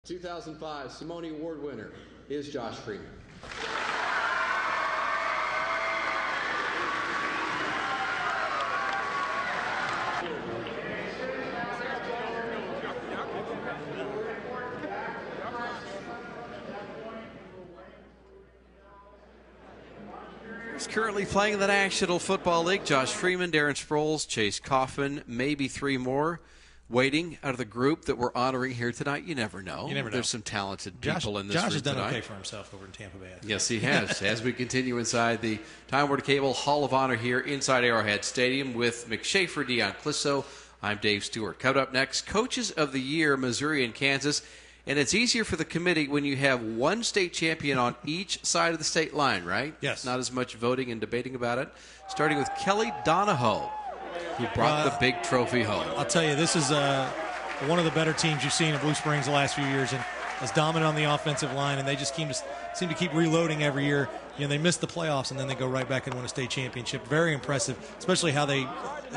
2005 Simone Award winner is Josh Freeman. He's currently playing in the National Football League. Josh Freeman, Darren Sproles, Chase Coffin, maybe three more waiting out of the group that we're honoring here tonight. You never know. There's some talented people in this Josh room has done tonight. okay for himself over in Tampa Bay. Yes, he has. As we continue inside the Time Warner Cable Hall of Honor here inside Arrowhead Stadium with Mick Schaefer, Dion Clisso. I'm Dave Stewart. Coming up next, Coaches of the Year, Missouri and Kansas. And it's easier for the committee when you have one state champion on each side of the state line, right? Yes. Not as much voting and debating about it. Starting with Kelly Donahoe, who brought the big trophy home. I'll tell you, this is one of the better teams you've seen in Blue Springs the last few years, and is dominant on the offensive line, and they just seem to keep reloading every year. You know, they miss the playoffs, and then they go right back and win a state championship. Very impressive, especially how they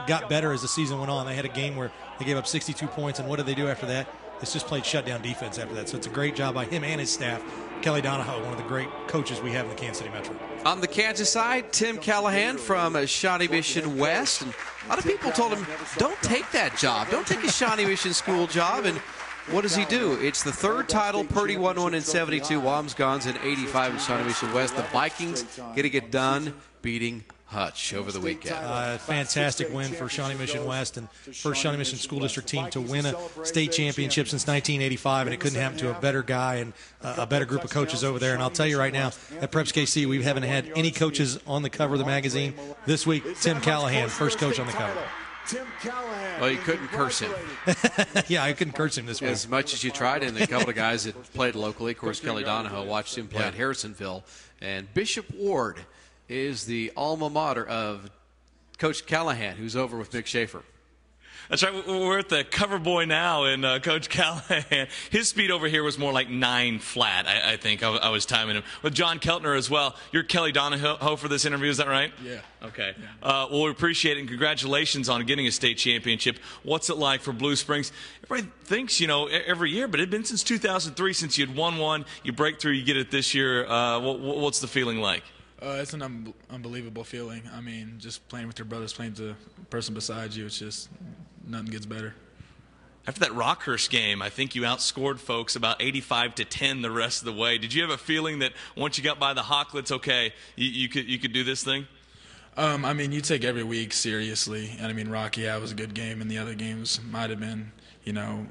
got better as the season went on. They had a game where they gave up 62 points, and what did they do after that? It's just played shutdown defense after that. So it's a great job by him and his staff. Kelly Donahoe, one of the great coaches we have in the Kansas City Metro. On the Kansas side, Tim Callahan from Shawnee Mission West. And a lot of people told him, don't take that job. Don't take a Shawnee Mission school job. And what does he do? It's the third title. Purdy won one in 72. Wamsgons in 85 in Shawnee Mission West. The Vikings getting it done, beating Hutch over the weekend. Fantastic win for Shawnee Mission West, and first Shawnee Mission School District team to win a state championship since 1985, and it couldn't happen to a better guy and a better group of coaches over there. And I'll tell you right now, at Preps KC, we haven't had any coaches on the cover of the magazine. This week, Tim Callahan, first coach on the cover. Well, you couldn't curse him. Yeah, I couldn't curse him this week. As much as you tried, and a couple of guys that played locally. Of course, Kelly Donahoe watched him play at Harrisonville. And Bishop Ward is the alma mater of Coach Callahan, who's over with Mick Schaefer. That's right. We're at the cover boy now, and Coach Callahan, his speed over here was more like 9 flat, I think. I was timing him. With John Keltner as well. You're Kelly Donahoe for this interview, is that right? Yeah. Okay. Yeah. Well, we appreciate it, and congratulations on getting a state championship. What's it like for Blue Springs? Everybody thinks, every year, but it's been since 2003 since you'd won one. You break through, you get it this year. What's the feeling like? It's an unbelievable feeling. I mean, just playing with your brothers, playing with the person beside you, it's just nothing gets better. After that Rockhurst game, I think you outscored folks about 85-10 the rest of the way. Did you have a feeling that once you got by the Hawklets, okay, you could do this thing? I mean, you take every week seriously. And I mean, Rocky, it was a good game, and the other games might have been,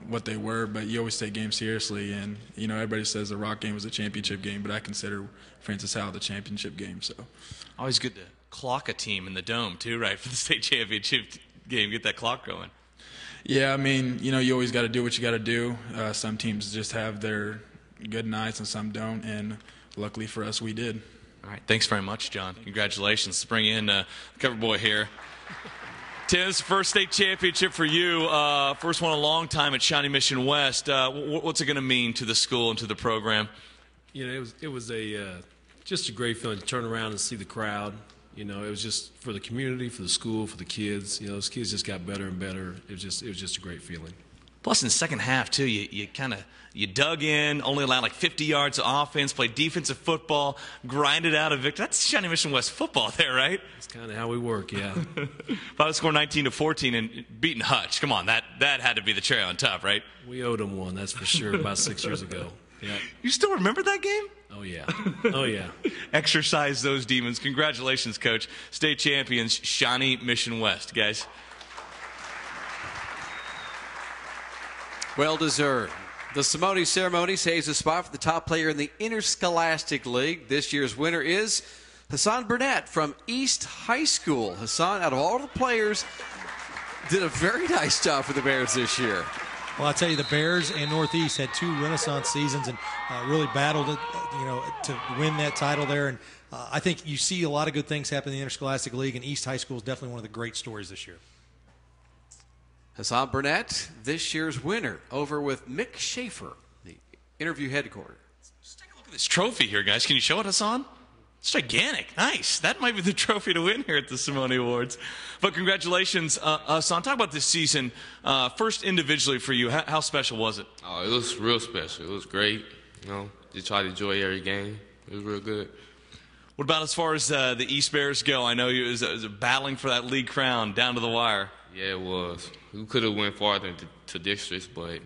what they were, but you always take games seriously. And, everybody says the Rock game was a championship game, but I consider Francis Howell the championship game. So always good to clock a team in the Dome, too, right, for the state championship game, get that clock going. Yeah, I mean, you always got to do what you got to do. Some teams just have their good nights and some don't, and luckily for us, we did. All right, thanks very much, John. Congratulations. Let's bring in the cover boy here. Tim's first state championship for you. First one in a long time at Shawnee Mission West. What's it going to mean to the school and to the program? It was just a great feeling to turn around and see the crowd. It was just for the community, for the school, for the kids. Those kids just got better and better. It was just a great feeling. Plus, in the second half, too, you dug in, only allowed like 50 yards of offense, played defensive football, grinded out a victory. That's Shawnee Mission West football there, right? That's kind of how we work, yeah. Final score 19-14 and beating Hutch. Come on, that had to be the cherry on top, right? We owed them one, that's for sure, about 6 years ago. Yeah. You still remember that game? Oh, yeah. Oh, yeah. Exercise those demons. Congratulations, Coach. State champions, Shawnee Mission West, guys. Well deserved. The Simone ceremony saves a spot for the top player in the Interscholastic League. This year's winner is Hassan Burnett from East High School. Hassan, out of all the players, did a very nice job for the Bears this year. Well, I'll tell you, the Bears and Northeast had 2 Renaissance seasons and really battled it, to win that title there. And I think you see a lot of good things happen in the Interscholastic League, and East High School is definitely one of the great stories this year. Hassan Burnett, this year's winner, over with Mick Schaefer, the interview headquarters. Just take a look at this trophy here, guys. Can you show it, Hassan? It's gigantic. Nice. That might be the trophy to win here at the Simone Awards. But congratulations, Son. Talk about this season. First, individually for you, how special was it? Oh, it was real special. It was great. You know, just try to enjoy every game. It was real good. What about as far as the East Bears go? I know you was battling for that league crown down to the wire. Yeah, it was. We could have went farther to districts, but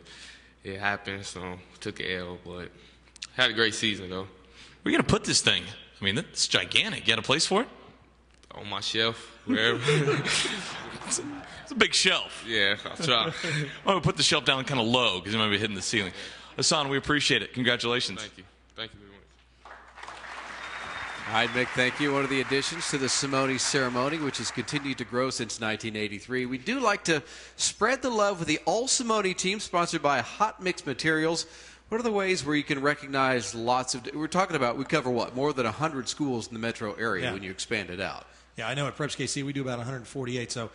it happened, so took an L. But had a great season, though. We're going to put this thing. I mean, it's gigantic. You got a place for it? On my shelf, wherever. It's a big shelf. Yeah, I'll try. I'm going to put the shelf down kind of low because it might be hitting the ceiling. Hassan, we appreciate it. Congratulations. Thank you. Thank you very much. All right, Mick, thank you. One of the additions to the Simone ceremony, which has continued to grow since 1983. We do like to spread the love with the All Simone Team, sponsored by Hot Mix Materials. What are the ways where you can recognize lots of... We're talking about, we cover what, more than 100 schools in the metro area when you expand it out. Yeah, I know at Preps KC we do about 148, so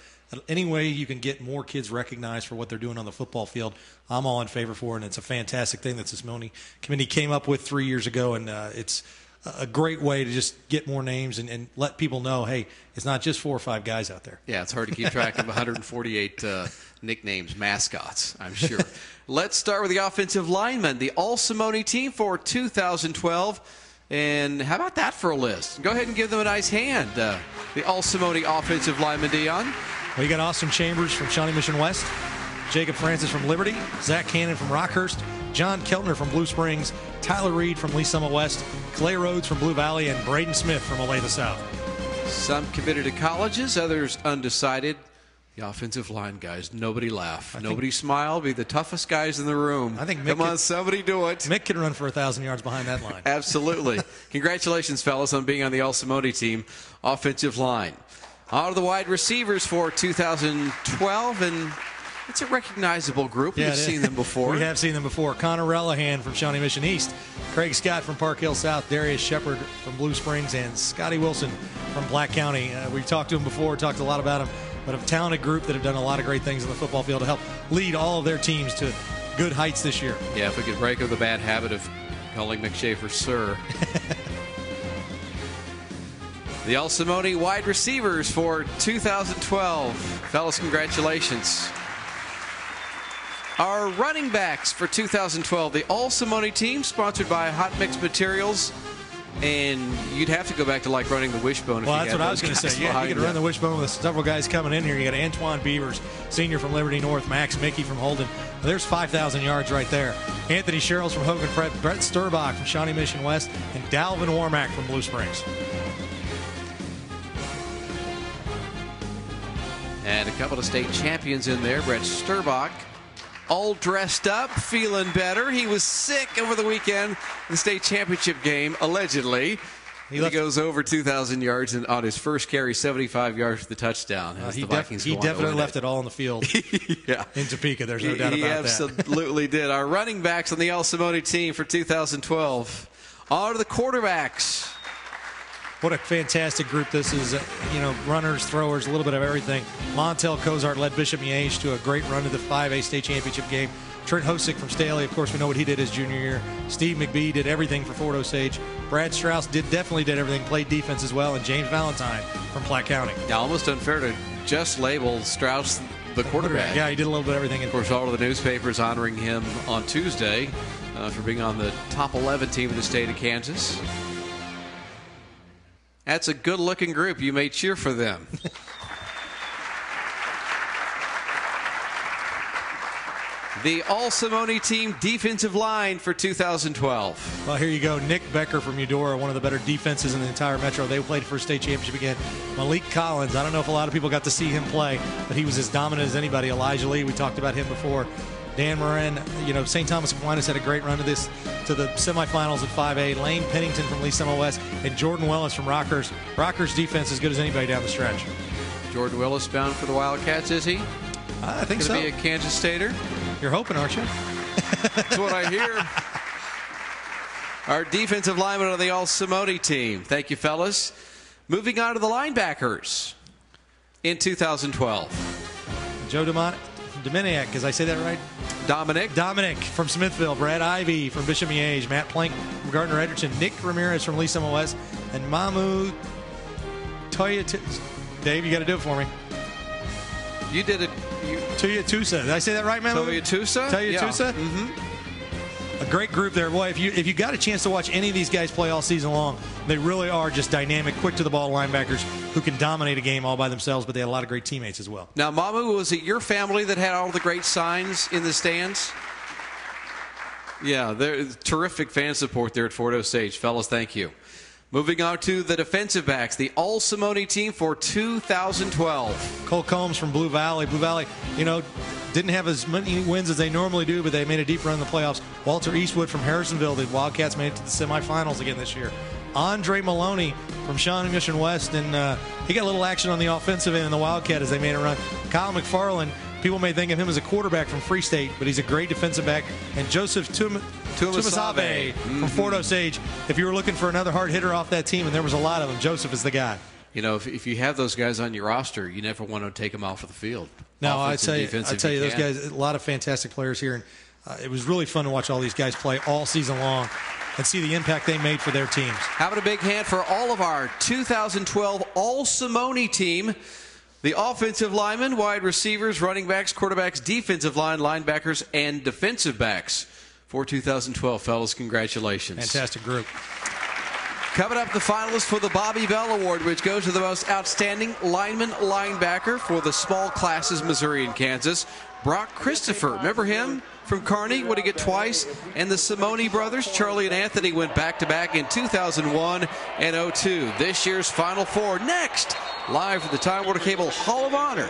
any way you can get more kids recognized for what they're doing on the football field, I'm all in favor for it, and it's a fantastic thing that the Simone Committee came up with 3 years ago, and it's a great way to just get more names and let people know, hey, it's not just 4 or 5 guys out there. Yeah, it's hard to keep track of 148 nicknames, mascots, I'm sure. Let's start with the offensive linemen, the All Simone Team for 2012. And how about that for a list? Go ahead and give them a nice hand, the All Simone offensive lineman, Dion. Well, you got Austin Chambers from Shawnee Mission West, Jacob Francis from Liberty, Zach Cannon from Rockhurst, John Keltner from Blue Springs, Tyler Reed from Lee Summit West, Clay Rhodes from Blue Valley, and Braden Smith from Olathe South. Some committed to colleges, others undecided. The offensive line guys, nobody laugh. Nobody smile. Be the toughest guys in the room. I think Come on, somebody do it. Mick can run for 1,000 yards behind that line. Absolutely. Congratulations, fellas, on being on the All Simone Team offensive line. All of the wide receivers for 2012, and it's a recognizable group. We've seen them before. We have seen them before. Connor Rellahan from Shawnee Mission East, Craig Scott from Park Hill South, Darius Shepard from Blue Springs, and Scotty Wilson from Black County. We've talked to him before, talked a lot about him, but a talented group that have done a lot of great things on the football field to help lead all of their teams to good heights this year. Yeah, if we could break up the bad habit of calling Mick Schaefer sir. The All Simone wide receivers for 2012. Fellas, congratulations. Our running backs for 2012, the All Simone Team, sponsored by Hot Mix Materials. And you'd have to go back to like running the wishbone. Well, that's what I was going to say. Yeah, you could run the wishbone with several guys coming in here. You got Antoine Beavers, senior from Liberty North, Max Mickey from Holden. There's 5,000 yards right there. Anthony Sherrills from Hogan Prep, Brett Sturbach from Shawnee Mission West, and Dalvin Warmack from Blue Springs. And a couple of state champions in there. Brett Sturbach, all dressed up, feeling better. He was sick over the weekend, the state championship game, allegedly. He goes over 2,000 yards and on his first carry, 75 yards for the touchdown. He definitely left it all on the field in Topeka. There's no doubt about that. He absolutely did. Our running backs on the All Simone Team for 2012 are the quarterbacks. What a fantastic group this is. Runners, throwers, a little bit of everything. Montel Cozart led Bishop Miege to a great run to the 5A state championship game. Trent Hosick from Staley, of course, we know what he did his junior year. Steve McBee did everything for Fort Osage. Brad Strauss definitely did everything, played defense as well. And James Valentine from Platte County. Now, almost unfair to just label Strauss the quarterback. Yeah, he did a little bit of everything. Of course, all of the newspapers honoring him on Tuesday for being on the top 11 team in the state of Kansas. That's a good-looking group. You may cheer for them. The All Simone Team defensive line for 2012. Well, here you go. Nick Becker from Eudora, one of the better defenses in the entire metro. They played for a state championship again. Malik Collins, I don't know if a lot of people got to see him play, but he was as dominant as anybody. Elijah Lee, we talked about him before. Dan Moran, St. Thomas Aquinas had a great run to the semifinals at 5A. Lane Pennington from Lee Summit West and Jordan Willis from Rockhurst. Rockhurst defense as good as anybody down the stretch. Jordan Willis bound for the Wildcats, is he? I think so. Going to be a Kansas Stater? You're hoping, aren't you? That's what I hear. Our defensive lineman on the All Simone Team. Thank you, fellas. Moving on to the linebackers in 2012. Joe DeMont Dominic, as I say that right? Dominic from Smithville, Brad Ivy from Bishop Miege, Matt Plank from Gardner Edgerton, Nick Ramirez from Lee Summit West, and Mamu Toya. Dave, you got to do it for me. You did it. Toya Tusa. Did I say that right, Mamu? Toya Tusa? Toya Tusa? Mm-hmm. A great group there. Boy, if you got a chance to watch any of these guys play all season long, they really are just dynamic, quick-to-the-ball linebackers who can dominate a game all by themselves, but they have a lot of great teammates as well. Now, Mamu, was it your family that had all the great signs in the stands? Yeah, terrific fan support there at Fort Osage. Fellas, thank you. Moving on to the defensive backs, the All-Simone team for 2012. Cole Combs from Blue Valley. Blue Valley, didn't have as many wins as they normally do, but they made a deep run in the playoffs. Walter Eastwood from Harrisonville. The Wildcats made it to the semifinals again this year. Andre Maloney from Shawnee Mission West, and he got a little action on the offensive end in the Wildcat as they made a run. Kyle McFarland, people may think of him as a quarterback from Free State, but he's a great defensive back. And Joseph Tumasabe from Fort Osage. If you were looking for another hard hitter off that team, and there was a lot of them, Joseph is the guy. If you have those guys on your roster, you never want to take them off of the field. No, I tell you, those guys, a lot of fantastic players here, and it was really fun to watch all these guys play all season long and see the impact they made for their teams. Having a big hand for all of our 2012 All-Simone team. The offensive linemen, wide receivers, running backs, quarterbacks, defensive line, linebackers, and defensive backs for 2012, fellas. Congratulations. Fantastic group. Coming up, the finalists for the Bobby Bell Award, which goes to the most outstanding lineman linebacker for the small classes, Missouri and Kansas. Brock Christopher, remember him from Kearney? Would he get twice? And the Simone brothers, Charlie and Anthony, went back-to-back in 2001 and 2002. This year's Final Four next, live from the Time Warner Cable Hall of Honor.